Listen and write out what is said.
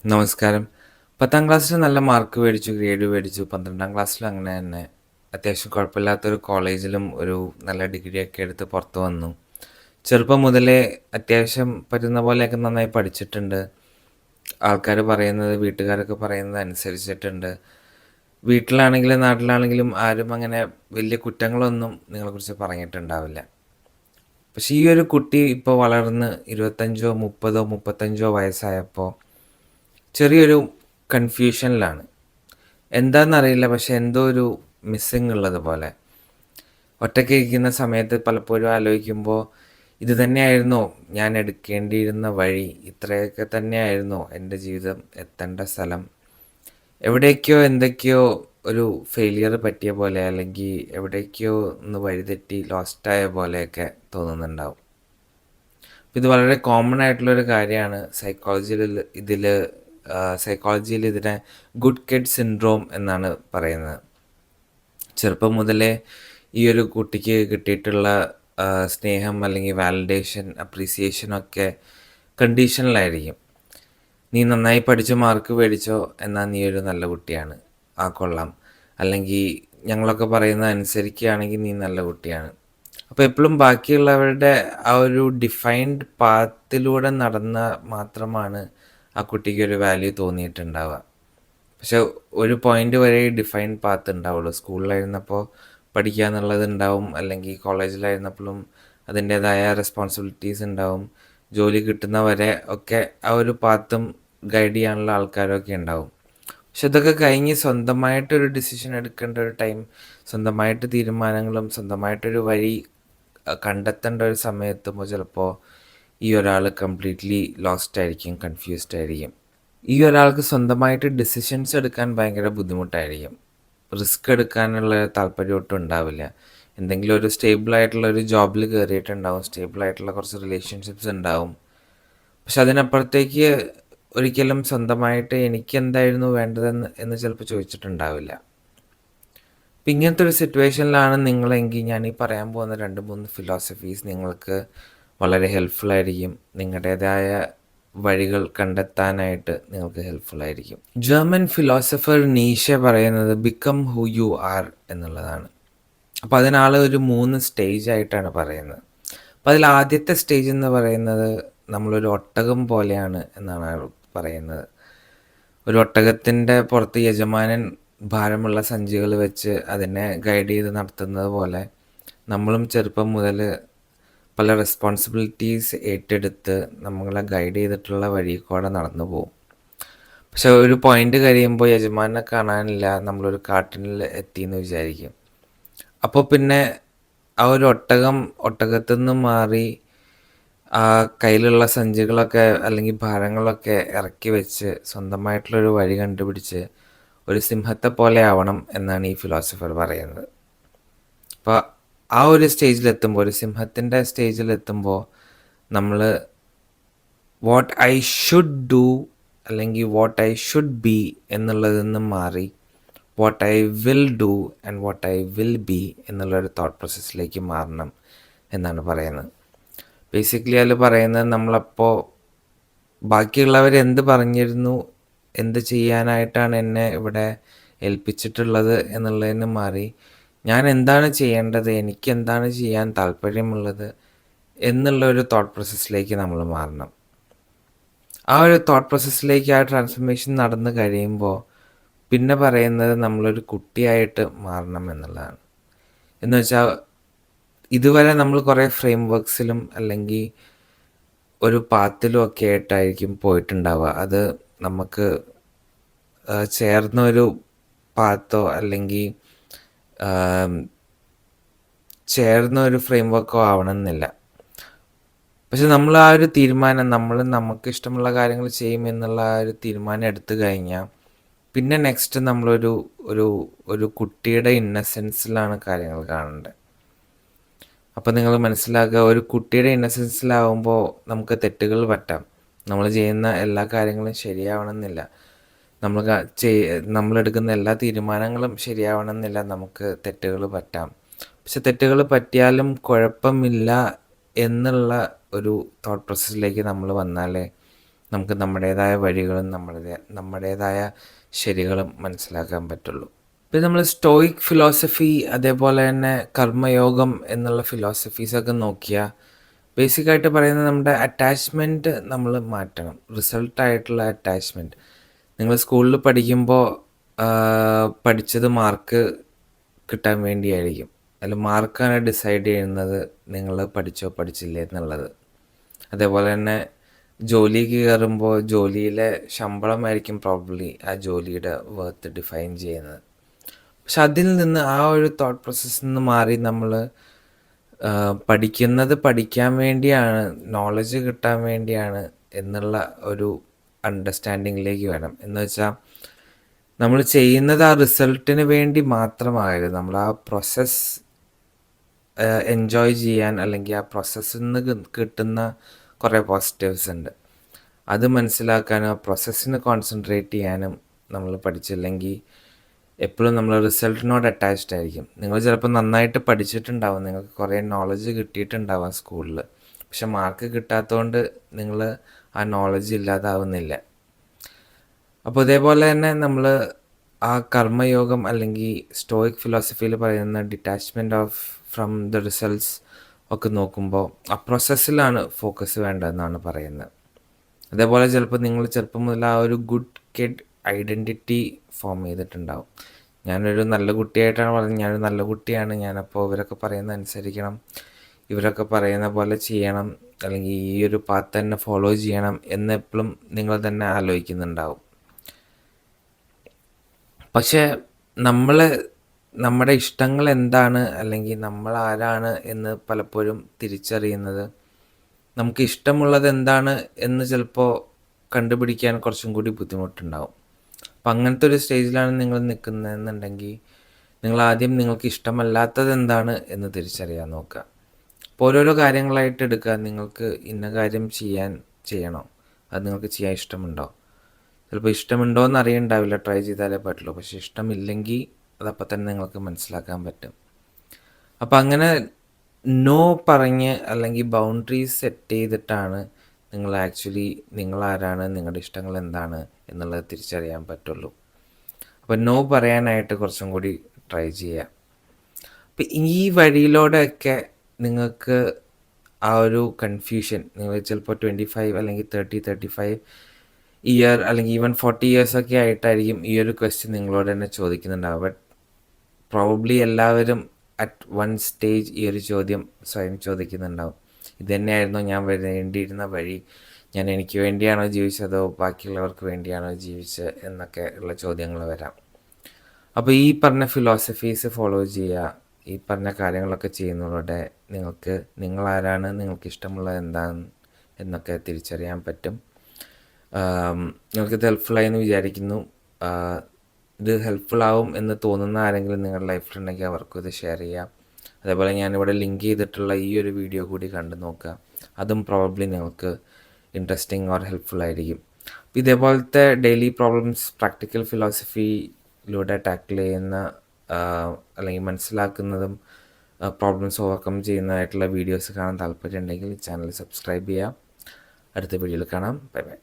നമസ്കാരം. 10ാം ക്ലാസ്സിൽ നല്ല മാർക്ക് മേടിച്ചു, ഗ്രേഡ് മേടിച്ചു. 12ാം ക്ലാസ്സിലും അങ്ങനെ തന്നെ. അത്യാവശ്യം കുഴപ്പമില്ലാത്തൊരു കോളേജിലും ഒരു നല്ല ഡിഗ്രിയൊക്കെ എടുത്ത് പുറത്ത് വന്നു. ചെറുപ്പം മുതലേ അത്യാവശ്യം പറ്റുന്ന പോലെയൊക്കെ നന്നായി പഠിച്ചിട്ടുണ്ട്. ആൾക്കാർ പറയുന്നത്, വീട്ടുകാരൊക്കെ പറയുന്നത് അനുസരിച്ചിട്ടുണ്ട്. വീട്ടിലാണെങ്കിലും നാട്ടിലാണെങ്കിലും ആരും അങ്ങനെ വലിയ കുറ്റങ്ങളൊന്നും നിങ്ങളെക്കുറിച്ച് പറഞ്ഞിട്ടുണ്ടാവില്ല. പക്ഷേ ഈ ഒരു കുട്ടി ഇപ്പോൾ വളർന്ന് 25 30 35 വയസ്സായപ്പോൾ ചെറിയൊരു കൺഫ്യൂഷനിലാണ്. എന്താണെന്നറിയില്ല, പക്ഷെ എന്തോ ഒരു മിസ്സിങ് ഉള്ളത് പോലെ. ഒറ്റയ്ക്ക് ഇരിക്കുന്ന സമയത്ത് പലപ്പോഴും ആലോചിക്കുമ്പോൾ, ഇത് തന്നെയായിരുന്നോ ഞാൻ എടുക്കേണ്ടിയിരുന്ന വഴി? ഇത്രയൊക്കെ തന്നെയായിരുന്നോ എൻ്റെ ജീവിതം എത്തേണ്ട സ്ഥലം? എവിടേക്കോ എന്തൊക്കെയോ ഒരു ഫെയിലിയർ പറ്റിയ പോലെ, അല്ലെങ്കിൽ എവിടേക്കോ ഒന്ന് വഴിതെറ്റി ലോസ്റ്റായ പോലെയൊക്കെ തോന്നുന്നുണ്ടാവും. ഇത് വളരെ കോമൺ ആയിട്ടുള്ളൊരു കാര്യമാണ്. സൈക്കോളജിയിൽ ഇതിനെ ഗുഡ് കിഡ് സിൻഡ്രോം എന്നാണ് പറയുന്നത്. ചെറുപ്പം മുതലേ ഈ ഒരു കുട്ടിക്ക് കിട്ടിയിട്ടുള്ള സ്നേഹം അല്ലെങ്കിൽ വാലിഡേഷൻ, അപ്രീസിയേഷനൊക്കെ കണ്ടീഷനിലായിരിക്കും. നീ നന്നായി പഠിച്ച് മാർക്ക് മേടിച്ചോ, എന്നാൽ നീ ഒരു നല്ല കുട്ടിയാണ്, ആ കൊള്ളാം. അല്ലെങ്കിൽ ഞങ്ങളൊക്കെ പറയുന്നത് അനുസരിക്കുകയാണെങ്കിൽ നീ നല്ല കുട്ടിയാണ്. അപ്പോൾ എപ്പോഴും ബാക്കിയുള്ളവരുടെ ആ ഒരു ഡിഫൈൻഡ് പാത്തിലൂടെ നടന്നാൽ മാത്രമാണ് ആ കുട്ടിക്ക് ഒരു വാല്യൂ തോന്നിയിട്ടുണ്ടാവുക. പക്ഷെ ഒരു പോയിന്റ് വരെ ഡിഫൈൻഡ് പാത്ത് ഉണ്ടാവുള്ളൂ. സ്കൂളിലായിരുന്നപ്പോൾ പഠിക്കുക എന്നുള്ളത് ഉണ്ടാവും, അല്ലെങ്കിൽ കോളേജിലായിരുന്നപ്പോഴും അതിൻ്റേതായ റെസ്പോൺസിബിലിറ്റീസ് ഉണ്ടാവും. ജോലി കിട്ടുന്നവരെ ഒക്കെ ആ ഒരു പാത്തും ഗൈഡ് ചെയ്യാനുള്ള ആൾക്കാരൊക്കെ ഉണ്ടാവും. പക്ഷെ ഇതൊക്കെ കഴിഞ്ഞ് സ്വന്തമായിട്ടൊരു ഡിസിഷൻ എടുക്കേണ്ട ഒരു ടൈം, സ്വന്തമായിട്ട് തീരുമാനങ്ങളും സ്വന്തമായിട്ടൊരു വഴി കണ്ടെത്തേണ്ട ഒരു സമയത്തുമ്പോൾ ചിലപ്പോൾ ഈ ഒരാൾ കംപ്ലീറ്റ്ലി ലോസ്റ്റ് ആയിരിക്കും, കൺഫ്യൂസ്ഡ് ആയിരിക്കും. ഈ ഒരാൾക്ക് സ്വന്തമായിട്ട് ഡിസിഷൻസ് എടുക്കാൻ ഭയങ്കര ബുദ്ധിമുട്ടായിരിക്കും. റിസ്ക് എടുക്കാനുള്ള താല്പര്യം ഒട്ടും ഉണ്ടാവില്ല. എന്തെങ്കിലും ഒരു സ്റ്റേബിളായിട്ടുള്ള ഒരു ജോബിൽ കയറിയിട്ടുണ്ടാവും, സ്റ്റേബിളായിട്ടുള്ള കുറച്ച് റിലേഷൻഷിപ്സ് ഉണ്ടാവും. പക്ഷെ അതിനപ്പുറത്തേക്ക് ഒരിക്കലും സ്വന്തമായിട്ട് എനിക്ക് എന്തായിരുന്നു വേണ്ടതെന്ന് ചിലപ്പോൾ ചോദിച്ചിട്ടുണ്ടാവില്ല. അപ്പം ഇങ്ങനത്തെ ഒരു സിറ്റുവേഷനിലാണ് നിങ്ങളെങ്കിൽ ഞാൻ ഈ പറയാൻ പോകുന്ന 2-3 ഫിലോസഫീസ് നിങ്ങൾക്ക് വളരെ ഹെൽപ്ഫുള്ളായിരിക്കും. നിങ്ങളുടേതായ വഴികൾ കണ്ടെത്താനായിട്ട് നിങ്ങൾക്ക് ഹെൽപ്ഫുള്ളായിരിക്കും. ജർമ്മൻ ഫിലോസഫർ നീഷെ പറയുന്നത് ബിക്കം ഹു യു ആർ എന്നുള്ളതാണ്. അപ്പോൾ അതിനാൾ ഒരു 3 സ്റ്റേജ് ആയിട്ടാണ് പറയുന്നത്. അപ്പോൾ അതിൽ ആദ്യത്തെ സ്റ്റേജ് എന്ന് പറയുന്നത് നമ്മളൊരു ഒട്ടകം പോലെയാണ് എന്നാണ് അയാൾ പറയുന്നത്. ഒരു ഒട്ടകത്തിൻ്റെ പുറത്ത് യജമാനൻ ഭാരമുള്ള സഞ്ചികൾ വെച്ച് അതിനെ ഗൈഡ് ചെയ്ത് നടത്തുന്നത് പോലെ നമ്മളും ചെറുപ്പം മുതൽ പല റെസ്പോൺസിബിലിറ്റീസ് ഏറ്റെടുത്ത് നമ്മളെ ഗൈഡ് ചെയ്തിട്ടുള്ള വഴി കൂടെ നടന്നു പോകും. പക്ഷെ ഒരു പോയിന്റ് കഴിയുമ്പോൾ യജമാനെ കാണാനില്ല, നമ്മളൊരു കാട്ടിൽ എത്തിയെന്ന് വിചാരിക്കും. അപ്പോൾ പിന്നെ ആ ഒരു ഒട്ടകത്തു നിന്ന് മാറി ആ കയ്യിലുള്ള സഞ്ചികളൊക്കെ അല്ലെങ്കിൽ ഭാരങ്ങളൊക്കെ ഇറക്കി വെച്ച് സ്വന്തമായിട്ടുള്ളൊരു വഴി കണ്ടുപിടിച്ച് ഒരു സിംഹത്തെ പോലെ ആവണം എന്നാണ് ഈ ഫിലോസഫർ പറയുന്നത്. അപ്പോൾ ആ ഒരു സ്റ്റേജിലെത്തുമ്പോൾ, ഒരു സിംഹത്തിൻ്റെ സ്റ്റേജിലെത്തുമ്പോൾ നമ്മൾ വാട്ട് ഐ ഷുഡ് ഡു അല്ലെങ്കിൽ വാട്ട് ഐ ഷുഡ് ബി എന്നുള്ളതിൽ നിന്ന് മാറി what I will do and what I will be എന്നുള്ളൊരു തോട്ട് പ്രോസസ്സിലേക്ക് മാറണം എന്നാണ് പറയുന്നത്. ബേസിക്കലി അതിൽ പറയുന്നത് നമ്മളപ്പോൾ ബാക്കിയുള്ളവർ എന്ത് പറഞ്ഞിരുന്നു, എന്ത് ചെയ്യാനായിട്ടാണ് എന്നെ ഇവിടെ ഏൽപ്പിച്ചിട്ടുള്ളത് എന്നുള്ളതിന് മാറി ഞാൻ എന്താണ് ചെയ്യേണ്ടത്, എനിക്ക് എന്താണ് ചെയ്യാൻ താല്പര്യമുള്ളത് എന്നുള്ള ഒരു തോട്ട് പ്രോസസ്സിലേക്ക് നമ്മൾ മാറണം. ആ ഒരു തോട്ട് പ്രോസസ്സിലേക്ക് ആ ട്രാൻസ്ഫർമേഷൻ നടന്നു കഴിയുമ്പോൾ പിന്നെ പറയുന്നത് നമ്മളൊരു കുട്ടിയായിട്ട് മാറണം എന്നുള്ളതാണ്. എന്ന് വെച്ചാൽ ഇതുവരെ നമ്മൾ കുറേ ഫ്രെയിം വർക്ക്സിലും അല്ലെങ്കിൽ ഒരു പാത്തിലും ഒക്കെ ആയിട്ടായിരിക്കും പോയിട്ടുണ്ടാവുക. അത് നമുക്ക് ചേർന്നൊരു പാത്തോ അല്ലെങ്കിൽ ചേർന്ന ഒരു ഫ്രെയിം വർക്കോ ആവണമെന്നില്ല. പക്ഷെ നമ്മൾ ആ ഒരു തീരുമാനം, നമുക്ക് ഇഷ്ടമുള്ള കാര്യങ്ങൾ ചെയ്യുമെന്നുള്ള ആ ഒരു തീരുമാനം എടുത്തു കഴിഞ്ഞാൽ പിന്നെ നെക്സ്റ്റ് നമ്മളൊരു ഒരു ഒരു കുട്ടിയുടെ ഇന്നസെൻസിലാണ് കാര്യങ്ങൾ കാണേണ്ടത്. അപ്പോൾ നിങ്ങൾ മനസ്സിലാക്കുക, ഒരു കുട്ടിയുടെ ഇന്നസെൻസിലാവുമ്പോൾ നമുക്ക് തെറ്റുകൾ പറ്റാം. നമ്മൾ ചെയ്യുന്ന എല്ലാ കാര്യങ്ങളും ശരിയാവണമെന്നില്ല. നമ്മളെടുക്കുന്ന എല്ലാ തീരുമാനങ്ങളും ശരിയാവണമെന്നില്ല. നമുക്ക് തെറ്റുകൾ പറ്റാം. പക്ഷെ തെറ്റുകൾ പറ്റിയാലും കുഴപ്പമില്ല എന്നുള്ള ഒരു തോട്ട് പ്രോസസ്സിലേക്ക് നമ്മൾ വന്നാലേ നമുക്ക് നമ്മുടേതായ വഴികളും നമ്മുടേതായ ശരികളും മനസ്സിലാക്കാൻ പറ്റുള്ളൂ. പിന്നെ നമ്മൾ സ്റ്റോയിക് ഫിലോസഫി അതേപോലെ തന്നെ കർമ്മയോഗം എന്നുള്ള ഫിലോസഫീസൊക്കെ നോക്കിയാൽ ബേസിക്കായിട്ട് പറയുന്നത് നമ്മുടെ അറ്റാച്ച്മെൻറ്റ് നമ്മൾ മാറ്റണം. റിസൾട്ടായിട്ടുള്ള അറ്റാച്ച്മെൻറ്റ്. നിങ്ങൾ സ്കൂളിൽ പഠിക്കുമ്പോൾ പഠിച്ചത് മാർക്ക് കിട്ടാൻ വേണ്ടിയായിരിക്കും. അതിൽ മാർക്കാണ് ഡിസൈഡ് ചെയ്യുന്നത് നിങ്ങൾ പഠിച്ചോ പഠിച്ചില്ലേ എന്നുള്ളത്. അതേപോലെ തന്നെ ജോലിക്ക് കയറുമ്പോൾ ജോലിയിലെ ശമ്പളമായിരിക്കും പ്രോബബ്ലി ആ ജോലിയുടെ വർത്ത് ഡിഫൈൻ ചെയ്യുന്നത്. പക്ഷെ അതിൽ നിന്ന് ആ ഒരു തോട്ട് പ്രോസസ്സിൽ നിന്ന് മാറി നമ്മൾ പഠിക്കുന്നത് പഠിക്കാൻ വേണ്ടിയാണ്, നോളജ് കിട്ടാൻ വേണ്ടിയാണ് എന്നുള്ള ഒരു അണ്ടർസ്റ്റാൻഡിങ്ങിലേക്ക് വേണം. എന്ന് വെച്ചാൽ നമ്മൾ ചെയ്യുന്നത് ആ റിസൾട്ടിന് വേണ്ടി മാത്രമാകരുത്. നമ്മൾ ആ പ്രോസസ്സ് എൻജോയ് ചെയ്യാൻ, അല്ലെങ്കിൽ ആ പ്രോസസ്സിൽ നിന്ന് കിട്ടുന്ന കുറേ പോസിറ്റീവ്സ് ഉണ്ട്, അത് മനസ്സിലാക്കാനും ആ പ്രോസസ്സിന് കോൺസെൻട്രേറ്റ് ചെയ്യാനും നമ്മൾ പഠിച്ചില്ലെങ്കിൽ എപ്പോഴും നമ്മൾ റിസൾട്ടിനോട് അറ്റാച്ച്ഡ് ആയിരിക്കും. നിങ്ങൾ ചിലപ്പോൾ നന്നായിട്ട് പഠിച്ചിട്ടുണ്ടാവും, നിങ്ങൾക്ക് കുറേ നോളജ് കിട്ടിയിട്ടുണ്ടാവാം സ്കൂളിൽ, പക്ഷെ മാർക്ക് കിട്ടാത്തതുകൊണ്ട് നിങ്ങൾ ആ നോളജ് ഇല്ലാതാവുന്നില്ല. അപ്പോൾ ഇതേപോലെ തന്നെ നമ്മൾ ആ കർമ്മയോഗം അല്ലെങ്കിൽ സ്റ്റോയിക് ഫിലോസഫിയിൽ പറയുന്ന ഡിറ്റാച്ച്മെൻറ്റ് ഫ്രം ദ റിസൾട്ട്സ് ഒക്കെ നോക്കുമ്പോൾ ആ പ്രോസസ്സിലാണ് ഫോക്കസ് വേണ്ടതെന്നാണ് പറയുന്നത്. അതേപോലെ ചിലപ്പോൾ നിങ്ങൾ ചെറുപ്പം മുതൽ ആ ഒരു ഗുഡ് കിഡ് ഐഡൻറ്റിറ്റി ഫോം ചെയ്തിട്ടുണ്ടാവും. ഞാനൊരു നല്ല കുട്ടിയായിട്ടാണ് പറഞ്ഞത്, ഞാനൊരു നല്ല കുട്ടിയാണ്, ഞാനപ്പോൾ ഇവരൊക്കെ പറയുന്നത് അനുസരിക്കണം, ഇവരൊക്കെ പറയുന്ന പോലെ ചെയ്യണം, അല്ലെങ്കിൽ ഈ ഒരു പാത്ത് തന്നെ ഫോളോ ചെയ്യണം എന്നെപ്പോഴും നിങ്ങൾ തന്നെ ആലോചിക്കുന്നുണ്ടാവും. പക്ഷേ നമ്മുടെ ഇഷ്ടങ്ങൾ എന്താണ്, അല്ലെങ്കിൽ നമ്മൾ ആരാണ് എന്ന് പലപ്പോഴും തിരിച്ചറിയുന്നത്, നമുക്ക് ഇഷ്ടമുള്ളത് എന്താണ് എന്ന് ചിലപ്പോൾ കണ്ടുപിടിക്കാൻ കുറച്ചും കൂടി ബുദ്ധിമുട്ടുണ്ടാവും. അപ്പം അങ്ങനത്തെ ഒരു സ്റ്റേജിലാണ് നിങ്ങൾ നിൽക്കുന്നതെന്നുണ്ടെങ്കിൽ നിങ്ങൾ ആദ്യം നിങ്ങൾക്ക് ഇഷ്ടമല്ലാത്തത് എന്താണ് എന്ന് തിരിച്ചറിയാൻ നോക്കുക. അപ്പോൾ ഓരോരോ കാര്യങ്ങളായിട്ട് എടുക്കുക. നിങ്ങൾക്ക് ഇന്ന കാര്യം ചെയ്യണോ, അത് നിങ്ങൾക്ക് ചെയ്യാൻ ഇഷ്ടമുണ്ടോ? ചിലപ്പോൾ ഇഷ്ടമുണ്ടോ എന്ന് അറിയണ്ടാവില്ല, ട്രൈ ചെയ്താലേ പറ്റുള്ളൂ. പക്ഷെ ഇഷ്ടമില്ലെങ്കിൽ അതപ്പോൾ തന്നെ നിങ്ങൾക്ക് മനസ്സിലാക്കാൻ പറ്റും. അപ്പം അങ്ങനെ നോ പറഞ്ഞ് അല്ലെങ്കിൽ ബൗണ്ടറീസ് സെറ്റ് ചെയ്തിട്ടാണ് നിങ്ങൾ ആക്ച്വലി നിങ്ങളാരാണ്, നിങ്ങളുടെ ഇഷ്ടങ്ങൾ എന്താണ് എന്നുള്ളത് തിരിച്ചറിയാൻ പറ്റുള്ളൂ. അപ്പോൾ നോ പറയാനായിട്ട് കുറച്ചും കൂടി ട്രൈ ചെയ്യുക. അപ്പം ഈ വഴിയിലൂടെയൊക്കെ നിങ്ങൾക്ക് ആ ഒരു കൺഫ്യൂഷൻ, നിങ്ങൾ ചിലപ്പോൾ 25 അല്ലെങ്കിൽ 35 ഇയർ അല്ലെങ്കിൽ ഈവൻ 40 ഇയേഴ്സൊക്കെ ആയിട്ടായിരിക്കും ഈ ഒരു ക്വസ്റ്റ്യൻ നിങ്ങളോട് തന്നെ ചോദിക്കുന്നുണ്ടാവുക. ബട്ട് പ്രോബബ്ലി എല്ലാവരും അറ്റ് വൺ സ്റ്റേജ് ഈ ഒരു ചോദ്യം സ്വയം ചോദിക്കുന്നുണ്ടാവും. ഇതുതന്നെയായിരുന്നോ ഞാൻ വരേണ്ടിയിരുന്ന വഴി? ഞാൻ എനിക്ക് വേണ്ടിയാണോ ജീവിച്ചതോ ബാക്കിയുള്ളവർക്ക് വേണ്ടിയാണോ ജീവിച്ചത് എന്നൊക്കെ ഉള്ള ചോദ്യങ്ങൾ വരാം. അപ്പോൾ ഈ പറഞ്ഞ ഫിലോസഫീസ് ഫോളോ ചെയ്യുക, ഈ പറഞ്ഞ കാര്യങ്ങളൊക്കെ ചെയ്യുന്നതോടെ നിങ്ങൾക്ക് നിങ്ങളാരാണ്, നിങ്ങൾക്ക് ഇഷ്ടമുള്ളത് എന്താണ് എന്നൊക്കെ തിരിച്ചറിയാൻ പറ്റും. നിങ്ങൾക്കിത് ഹെൽപ്ഫുള്ളായി എന്ന് വിചാരിക്കുന്നു. ഇത് ഹെൽപ്ഫുൾ ആവും എന്ന് തോന്നുന്ന ആരെങ്കിലും നിങ്ങളുടെ ലൈഫിലുണ്ടെങ്കിൽ അവർക്കും ഇത് ഷെയർ ചെയ്യാം. അതേപോലെ ഞാനിവിടെ ലിങ്ക് ചെയ്തിട്ടുള്ള ഈ ഒരു വീഡിയോ കൂടി കണ്ടു നോക്കുക, അതും പ്രോബബ്ലി നിങ്ങൾക്ക് ഇൻട്രസ്റ്റിംഗ് ഓർ ഹെൽപ്ഫുൾ ആയിരിക്കും. ഇതേപോലത്തെ ഡെയിലി പ്രോബ്ലംസ് പ്രാക്ടിക്കൽ ഫിലോസഫിയിലൂടെ ടാക്കിൾ ചെയ്യുന്ന അല്ലെങ്കിൽ മനസ്സിലാക്കുന്നതും പ്രോബ്ലംസ് ഓവർകം ചെയ്യുന്നതായിട്ടുള്ള വീഡിയോസ് കാണാൻ താല്പര്യമുണ്ടെങ്കിൽ ചാനൽ സബ്സ്ക്രൈബ് ചെയ്യുക. അടുത്ത വീഡിയോയിൽ കാണാം. Bye bye.